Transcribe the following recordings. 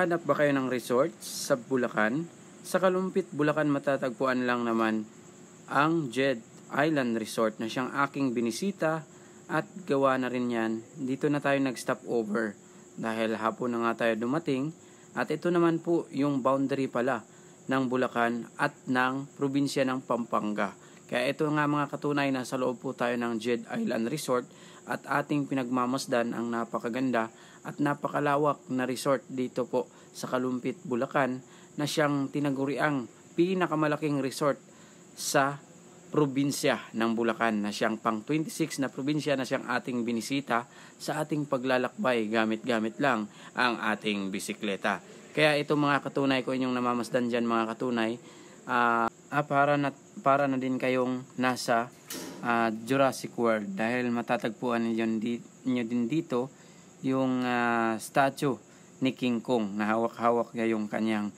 Naghahanap ba kayo ng resort sa Bulacan? Sa Kalumpit, Bulacan matatagpuan lang naman ang Jed Island Resort na siyang aking binisita at gawa na rin yan. Dito na tayo nag-stop over dahil hapon na nga tayo dumating at ito naman po yung boundary pala ng Bulacan at ng probinsya ng Pampanga. Kaya ito nga mga katunay, nasa loob po tayo ng Jed Island Resort at ating pinagmamasdan ang napakaganda at napakalawak na resort dito po sa Kalumpit, Bulacan na siyang tinaguriang pinakamalaking resort sa probinsya ng Bulacan na siyang pang 26 na probinsya na siyang ating binisita sa ating paglalakbay gamit-gamit lang ang ating bisikleta. Kaya ito mga katunay ko inyong namamasdan dyan mga katunay, para na din kayong nasa Jurassic World dahil matatagpuan niyo din dito yung statue ni King Kong na hawak-hawak niya yung kanyang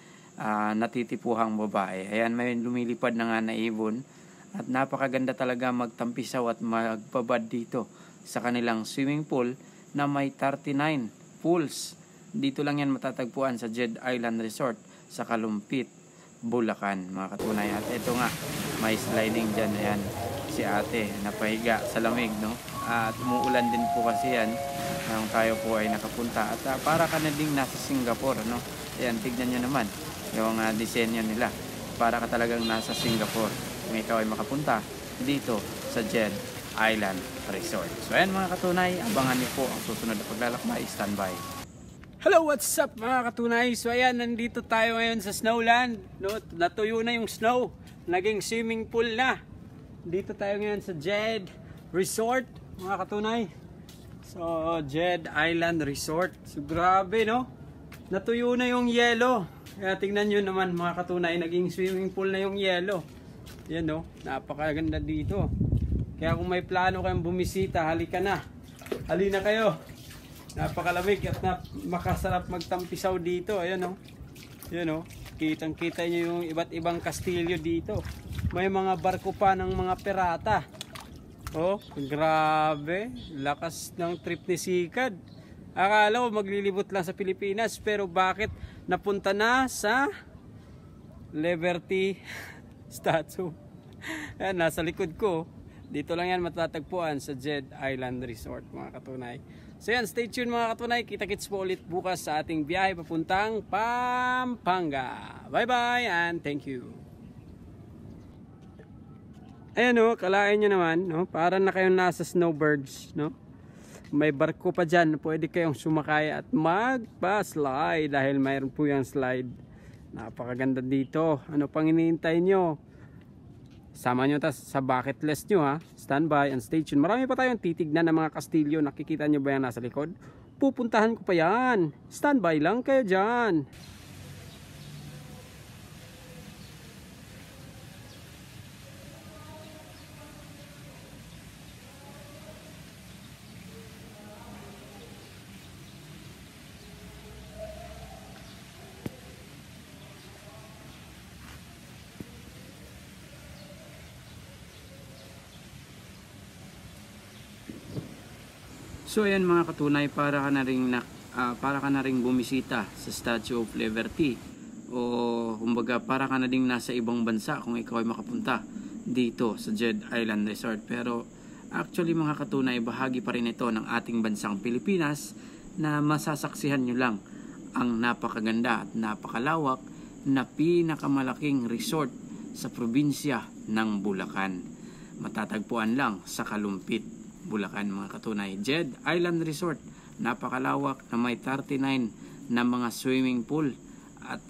natitipuhang babae. Ayan, may lumilipad na nga na ibon at napakaganda talaga magtampisaw at magbabad dito sa kanilang swimming pool na may 39 pools. Dito lang yan matatagpuan sa Jed Island Resort sa Kalumpit, Bulacan mga katunay. At ito nga, may sliding dyan. Ayan, si ate napahiga sa lamig, no? At umuulan din po kasi yan nang tayo po ay nakapunta. At para ka na ding nasa Singapore, no? Ayan, tignan nyo naman yung disenyo nila. Para ka talagang nasa Singapore kung ikaw ay makapunta dito sa Jed Island Resort. So ayan mga katunay, abangan niyo po ang susunod na paglalakbay. Standby. Hello, what's up mga katunay? So ayan, nandito tayo ngayon sa Snowland, no? Natuyo na yung snow, naging swimming pool na. Dito tayo ngayon sa Jed Resort mga katunay. So Jed Island Resort. So grabe, no? Natuyo na yung yelo. Kaya tingnan nyo naman mga katunay, naging swimming pool na yung yelo. Yan, no? Napakaganda dito. Kaya kung may plano kayong bumisita, halika na. Halina kayo. Napakalamig at makasarap magtampisaw dito. Ayan, no? Ayan, no? Kitang-kita nyo yung iba't ibang kastilyo dito. May mga barko pa ng mga pirata. Oh, grabe. Lakas ng trip ni Sikad. Akala ko maglilibot lang sa Pilipinas, pero bakit napunta na sa Liberty Statue? Ayan, nasa likod ko. Dito lang yan matatagpuan sa Jed Island Resort mga katunay. So yan, stay tuned mga katunay. Kita-kits po ulit bukas sa ating biyahe papuntang Pampanga. Bye bye and thank you. Ayan, no, kalain nyo naman, no? Para na kayong nasa snowbirds, no? May barko pa dyan, pwede kayong sumakay at magpa-slide dahil mayroon po yung slide. Napakaganda dito. Ano pang hinihintay nyo? Sama nyo sa bucket list nyo, ha. Standby and stay tuned. Marami pa tayong titignan ng mga kastilyo. Nakikita nyo ba yan nasa likod? Pupuntahan ko pa yan. Standby lang kayo dyan. So ayan mga katunay, para ka na ring bumisita sa Statue of Liberty o kumbaga para ka na ding nasa ibang bansa kung ikaw ay makapunta dito sa Jed Island Resort. Pero actually mga katunay, bahagi pa rin ito ng ating bansang Pilipinas na masasaksihan nyo lang ang napakaganda at napakalawak na pinakamalaking resort sa probinsya ng Bulacan. Matatagpuan lang sa Kalumpit, Bulacan mga katunay. Jed Island Resort, napakalawak na may 39 na mga swimming pool at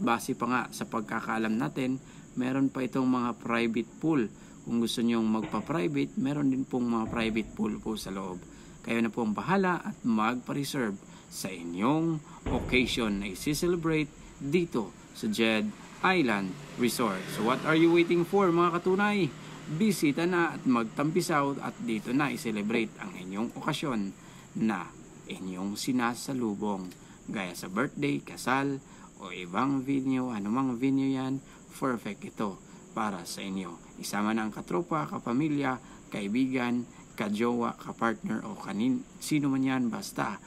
base pa nga sa pagkakaalam natin, meron pa itong mga private pool. Kung gusto nyong magpa-private, meron din pong mga private pool po sa loob. Kayo na pong bahala at magpa-reserve sa inyong occasion na isi-celebrate dito sa Jed Island Resort. So what are you waiting for mga katunay? Bisita na at magtampisaw at dito na i-celebrate ang inyong okasyon na inyong sinasalubong. Gaya sa birthday, kasal, o ibang venue, anumang venue yan, perfect ito para sa inyo. Isama na ang katropa, kapamilya, kaibigan, kajowa, kapartner o sino man yan, basta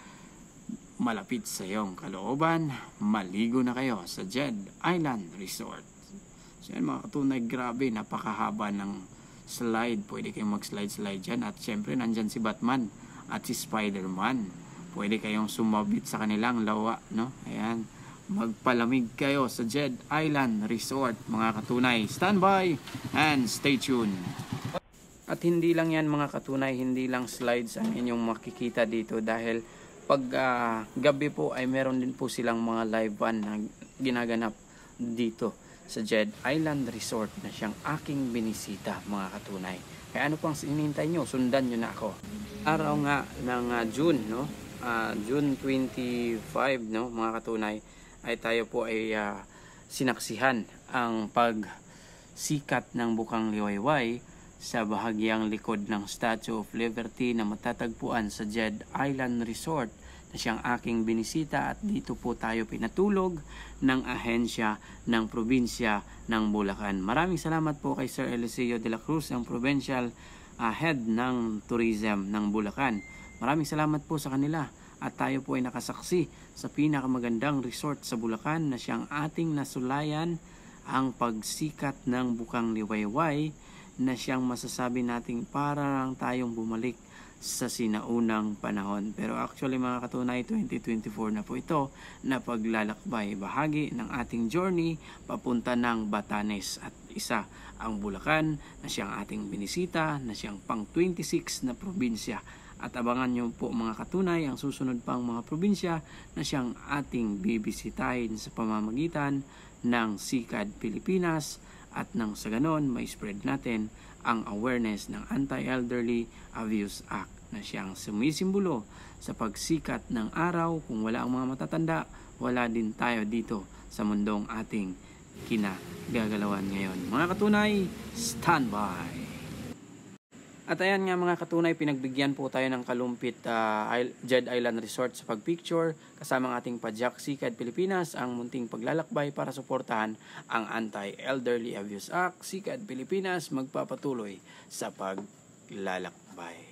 malapit sa iyong kalooban, maligo na kayo sa Jed Island Resort. So yan mga katunay, grabe, napakahaba ng slide. Pwede kayong mag-slide dyan. At syempre, nandyan si Batman at si Spider-Man. Pwede kayong sumabit sa kanilang lawa, no? Ayan, magpalamig kayo sa Jed Island Resort, mga katunay. Stand by and stay tuned. At hindi lang yan mga katunay, hindi lang slides ang inyong makikita dito, dahil pag gabi po ay meron din po silang mga live band na ginaganap dito sa Jed Island Resort na siyang aking binisita, mga katunay. Kaya ano pang sinintay nyo? Sundan nyo na ako. Araw nga ng June, no? June 25, no, mga katunay, ay tayo po ay sinaksihan ang pagsikat ng Bukang Liwayway sa bahagyang likod ng Statue of Liberty na matatagpuan sa Jed Island Resort na siyang aking binisita, at dito po tayo pinatulog ng ahensya ng probinsya ng Bulacan. Maraming salamat po kay Sir Eliseo de la Cruz, ang provincial head ng tourism ng Bulacan. Maraming salamat po sa kanila, at tayo po ay nakasaksi sa pinakamagandang resort sa Bulacan na siyang ating nasulayan, ang pagsikat ng Bukang Liwayway, na siyang masasabi nating para lang tayong bumalik sa sinaunang panahon. Pero actually mga katunay, 2024 na po ito na paglalakbay, bahagi ng ating journey papunta ng Batanes, at isa ang Bulacan na siyang ating binisita, na siyang pang 26 na probinsya. At abangan nyo po mga katunay ang susunod pang mga probinsya na siyang ating bibisitahin sa pamamagitan ng Sikad Pilipinas, at nang sa ganon may spread natin ang awareness ng Anti-Elderly Abuse Act na siyang sumisimbolo sa pagsikat ng araw. Kung wala ang mga matatanda, wala din tayo dito sa mundong ating kinagagalawan ngayon. Mga katunay, standby! At ayan nga mga katunay, pinagbigyan po tayo ng kalumpit Jed Island Resort sa pagpicture, kasama ang ating Padyak Sikad Pilipinas, ang munting paglalakbay para suportahan ang Anti-Elderly Abuse Act. Sikad Pilipinas magpapatuloy sa paglalakbay.